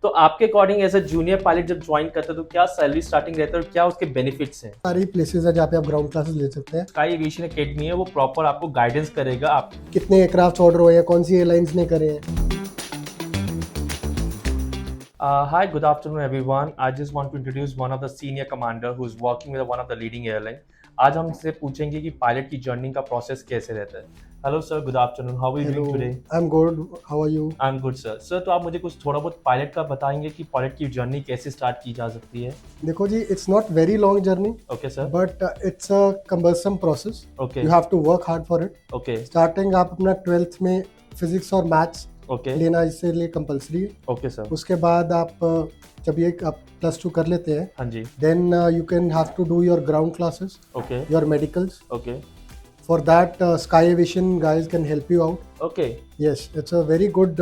तो आपके according as a junior pilot जब ज्वाइन करते हैं तो क्या सैलरी स्टार्टिंग रहता है और क्या उसके बेनिफिट्स हैं? सारी प्लेसेस है जहाँ पे आप ग्राउंड क्लासेस ले सकते हैं। स्काई एविएशन एकेडमी है वो प्रॉपर आपको गाइडेंस करेगा आप। कितने एयरक्राफ्ट ऑर्डर हुए हैं, कौन सी एयरलाइंस ने करे हैं। Hi, good afternoon everyone. I just want to introduce one of the senior commander who is working with one of the leading airline. आज हम इससे पूछेंगे कि पायलट की जर्नी का प्रोसेस कैसे रहता है। Hello sir, good afternoon, how are you hello, doing today? I am good, how are you. I am good sir. Sir तो आप मुझे कुछ थोड़ा बहुत पायलट का बताएंगे कि पायलट की जर्नी कैसे स्टार्ट की जा सकती है? देखो जी, it's not very long journey okay sir. But it's a cumbersome process. Okay you have to work hard for it. Okay starting आप अपना 12th में फिजिक्स और मैथ्स ओके लेना इससे लिए कंपलसरी है। Okay sir. उसके बाद आप जब ये आप +2 कर लेते हैं, हाँ जी। Then you can have to do your ground classes, okay your medicals. Okay for that sky aviation guys can help you out. Okay yes, it's a very good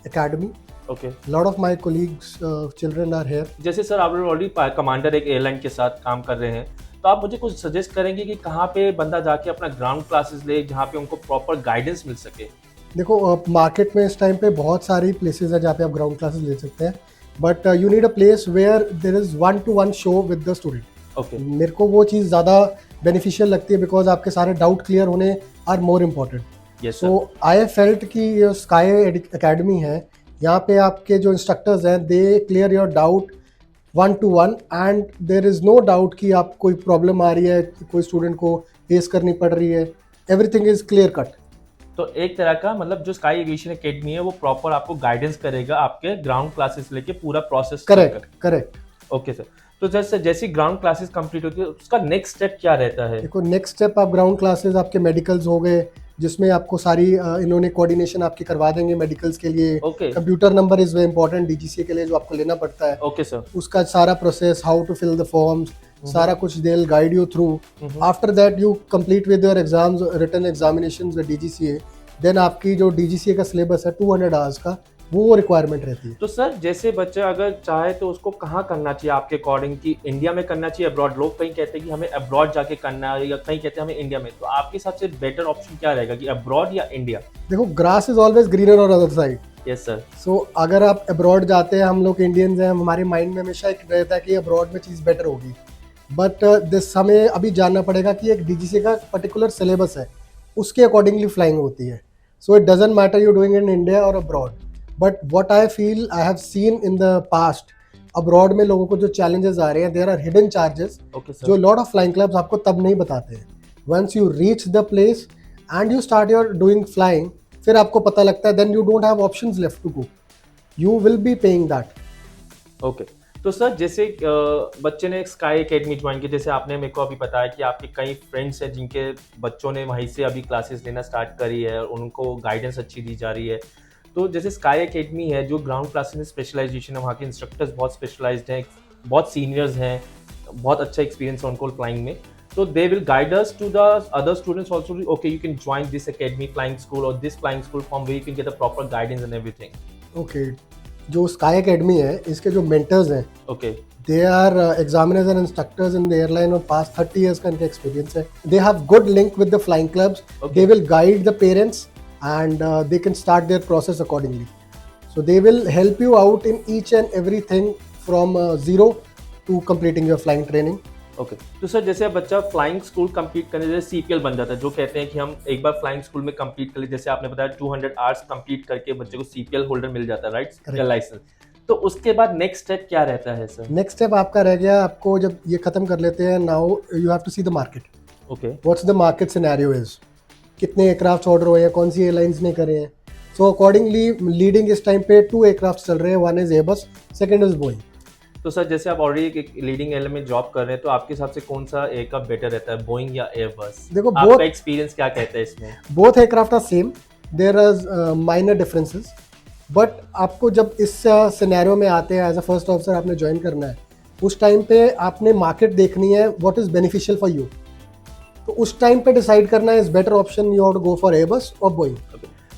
academy. Okay. Lot of my colleagues, children are here. जैसे sir आप already commander एक airline के साथ काम कर रहे हैं, तो आप मुझे कुछ सजेस्ट करेंगे कि कहाँ पे बंदा जाके अपना ग्राउंड क्लासेस ले जहाँ पे उनको प्रॉपर गाइडेंस मिल सके? देखो, मार्केट में इस टाइम पे बहुत सारी प्लेसेस है जहाँ पे आप ग्राउंड क्लासेस ले सकते हैं, but you need a place where there is 1-to-1 show with the student. Okay. मेरे को वो चीज़ ज़्यादा बेनिफिशियल लगती है बिकॉज आपके सारे डाउट क्लियर होने are more important. Yes so I have felt कि ये स्काई एकेडमी है, यहाँ पे आपके जो इंस्ट्रक्टर्स हैं they clear your doubt 1-to-1 and there is no doubt कि आप कोई प्रॉब्लम आ रही है, कोई स्टूडेंट को फेस करनी पड़ रही है, एवरीथिंग इज क्लियर कट। तो एक तरह का मतलब जो स्काई एविएशन एकेडमी है वो प्रॉपर आपको गाइडेंस करेगा आपके ग्राउंड क्लासेस लेके पूरा process. Correct correct. Okay sir. तो जैसे जैसी ग्राउंड क्लासेस कंप्लीट होती है उसका नेक्स्ट स्टेप क्या रहता है? देखो, नेक्स्ट स्टेप आप ग्राउंड क्लासेस आपके मेडिकल्स हो गए, जिसमें आपको सारी इन्होंने कोऑर्डिनेशन आपकी करवा देंगे मेडिकल्स के लिए। Okay computer number is very important DGCA के लिए जो आपको लेना पड़ता है। Okay sir. उसका सारा process, how to fill the forms, सारा कुछ they will guide you through. After that you complete with your exams, written examinations with DGCA. Then आपकी जो डीजीसीए का सिलेबस है 200 आवर्स का, वो रिक्वायरमेंट रहती है। तो सर जैसे बच्चा अगर चाहे तो उसको कहाँ करना चाहिए आपके अकॉर्डिंग, कि इंडिया में करना चाहिए अब्रॉड? लोग कहीं कहते हैं कि हमें अब्रॉड जाके करना है या कहीं कहते हैं हमें इंडिया में, तो आपके हिसाब से बेटर ऑप्शन क्या रहेगा कि अब्रॉड या इंडिया? देखो, grass is always greener on other side. Yes sir. So अगर आप अब्रॉड जाते हैं, हम लोग इंडियंस हैं, हमारे माइंड में हमेशा एक रहता है कि अब्रॉड में चीज़ बेटर होगी, बट दिस हमें अभी जानना पड़ेगा कि एक डीजीसी का पर्टिकुलर सिलेबस है, उसके अकॉर्डिंगली फ्लाइंग होती है। So it doesn't matter you doing in India और abroad, but what I feel I have seen in the past, abroad में लोगों को जो चैलेंजेस आ रहे हैं, there are hidden charges okay sir. जो लॉट ऑफ फ्लाइंग क्लब्स आपको तब नहीं बताते हैं। Once you reach the place and you start your doing flying, फिर आपको पता लगता है, then you don't have options left to go, you will be paying that. Okay. तो सर जैसे बच्चे ने स्काई एकेडमी ज्वाइन की, जैसे आपने मेरे को अभी बताया कि आपके कई फ्रेंड्स हैं जिनके बच्चों ने वहीं से अभी क्लासेस लेना स्टार्ट करी है और उनको गाइडेंस अच्छी दी जा रही है। तो जैसे स्काई एकेडमी है जो ग्राउंड क्लासेस में स्पेशलाइजेशन है, वहाँ के इंस्ट्रक्टर्स बहुत स्पेशलाइज्ड हैं, बहुत सीनियर्स हैं, बहुत अच्छा एक्सपीरियंस है उनको फ्लाइंग में। तो they will guide us to the other students also, okay you can join this academy flying school और this flying school from where you can get the proper guidance and everything. Okay, जो sky academy है, इसके जो mentors हैं, okay they are examiners and instructors in the airline of past 30 years का इनका experience है। They have good link with the flying clubs. Okay. They will guide the parents and they can start their process accordingly. So they will help you out in each and everything from zero to completing your flying training. Okay. तो sir जैसे अब बच्चा flying school complete करने जैसे CPL बन जाता है, जो कहते हैं कि हम एक बार फ्लाइंग स्कूल में कंप्लीट कर ले, जैसे आपने बताया 200 आवर्स कंप्लीट करके बच्चे को सीपीएल होल्डर मिल जाता है, राइट, या लाइसेंस। तो उसके बाद नेक्स्ट स्टेप क्या रहता है सर? नेक्स्ट स्टेप आपका रह गया, आपको जब ये खत्म कर लेते हैं, now you have to see the market. Okay. What's the market scenario is, कितने एयरक्राफ्ट ऑर्डर हुए हैं, कौन सी एयरलाइंस ने करे हैं। सो अकॉर्डिंगली लीडिंग इस टाइम पे 2 एयरक्राफ्ट चल रहे हैं, one is Airbus, second is Boeing. तो सर जैसे आप ऑलरेडी एक लीडिंग एयरलाइन में जॉब कर रहे हैं, तो आपके हिसाब से कौन सा एयरक्राफ्ट बेटर रहता है, बोइंग या एयरबस? देखो, आपका एक्सपीरियंस क्या कहता है इसमें? Both aircraft are same, there are minor differences, but आपको जब इस सिनेरियो में आते हैं एज अ फर्स्ट ऑफिसर, आपने ज्वाइन करना है, उस टाइम पे आपने मार्केट देखनी है, what is beneficial for you. तो उस टाइम पे डिसाइड करना है, is better option you have to go for Airbus और बोइंग।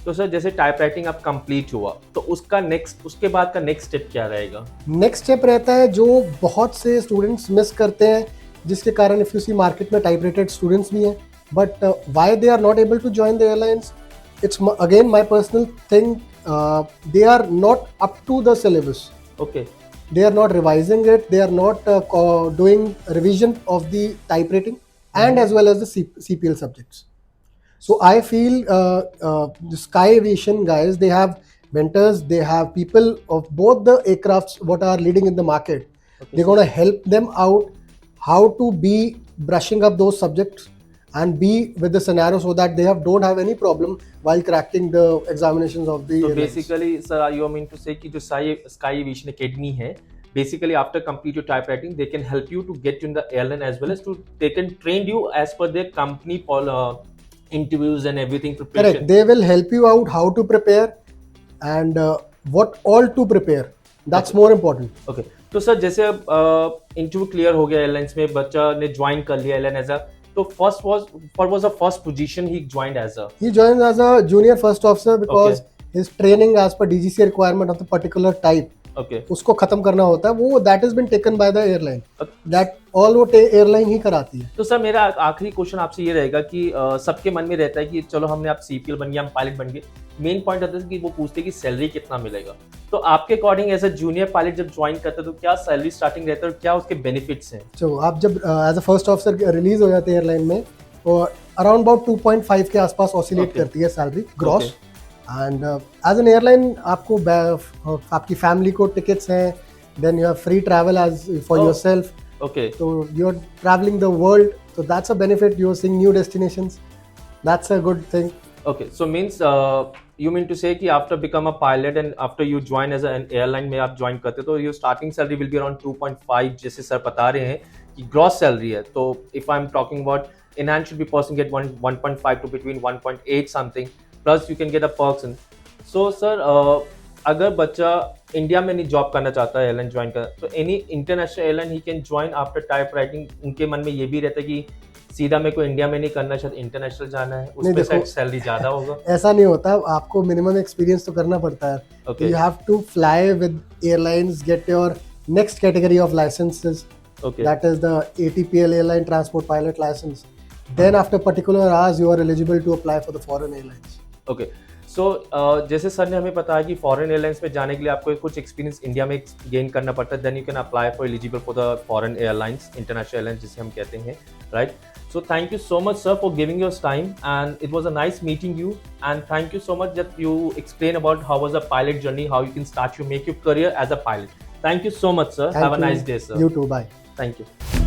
तो सर जैसे टाइप राइटिंग आप कंप्लीट हुआ, तो उसका नेक्स्ट, उसके बाद का नेक्स्ट स्टेप क्या रहेगा? नेक्स्ट स्टेप रहता है जो बहुत से स्टूडेंट्स मिस करते हैं, जिसके कारण इफ यू सी मार्केट में टाइप रेटेड स्टूडेंट्स भी हैं, but why they are not able to join the airlines, it's again my personal thing, they are not up to the syllabus. Okay. They are not revising it, they are not doing revision of the type rating and as well as the CPL subjects. So I feel the Sky Aviation guys, they have mentors, they have people of both the aircrafts what are leading in the market. Okay, They're so going to help them out how to be brushing up those subjects and be with the scenario so that they don't have any problem while cracking the examinations of the So airlines. basically, sir, you mean to say कि जो Sky Aviation Academy है, basically after complete your typewriting, they can help you to get in the airline as well as to they can train you as per their company interviews and everything preparation. Correct. They will help you out how to prepare and what all to prepare. That's Okay. more important. Okay तो sir जैसे अब interview clear हो गया airlines में, बच्चा ने join कर लिया एयरलाइन एज अ, तो first was the first position ही joined as a. He joined as a junior first officer because his training as per DGC requirement of the particular type okay उसको खत्म करना होता है, वो that has been taken by the airline. Okay. That all वो airline ही कराती है. तो सर मेरा आखिरी क्वेश्चन आपसे ये रहेगा कि सबके मन में रहता है कि चलो हमने आप सीपीएल बन गए, हम पायलट बन गए, मेन पॉइंट आता है कि वो पूछते हैं कि सैलरी कितना मिलेगा. तो आपके according as a junior pilot जब ज्वाइन करते हैं तो क्या सैलरी स्टार्टिंग रहता है और क्या उसके बेनिफिट्स हैं? तो आप जब as a first officer release हो जाते हैं एयरलाइन में, तो अराउंड अबाउट 2.5 के आसपास ऑसिलेट Okay. करती है salary gross. And as an airline आपको आपकी फैमिली को टिकट्स हैं, then you have free travel as for Oh. Yourself. Okay So you're traveling the world, so that's a benefit. You're seeing new destinations. That's a good thing. Okay, so means you mean to say कि after become a pilot and after you join as an airline में आप join करते हो तो your starting salary will be around 2.5 जैसे sir बता रहे हैं कि gross salary है. तो if I'm talking about in hand should be person get 1.5 to between 1.8 something plus you can get a perks. So sir अगर बच्चा इंडिया में नहीं जॉब करना चाहता है एयरलाइन ज्वाइन कर, तो any international airline he can join after type writing. उनके मन में ये भी रहता है कि सीधा मेरे को इंडिया में नहीं करना, शायद इंटरनेशनल जाना है, नहीं, उसमें देखो, शायद सैलरी ज्यादा होगा. ऐसा नहीं होता, आपको मिनिमम एक्सपीरियंस तो करना पड़ता है. Okay. You have to fly with airlines, get your next category of licenses. Okay. That is the ATPL airline transport pilot license. Then after particular hours, you are eligible to apply for the foreign airlines. Okay so जैसे sir ने हमें बताया कि foreign airlines में जाने के लिए आपको कुछ एक्सपीरियंस इंडिया में गेन करना पड़ता है, then you can apply for eligible for the foreign airlines, international airlines जिसे हम कहते हैं, right. So thank you so much sir for giving your time and it was a nice meeting you and thank you so much that you explain about how was a pilot journey, how you can start you make your career as a pilot. Thank you so much sir, have a nice day sir. You too, bye. Thank you.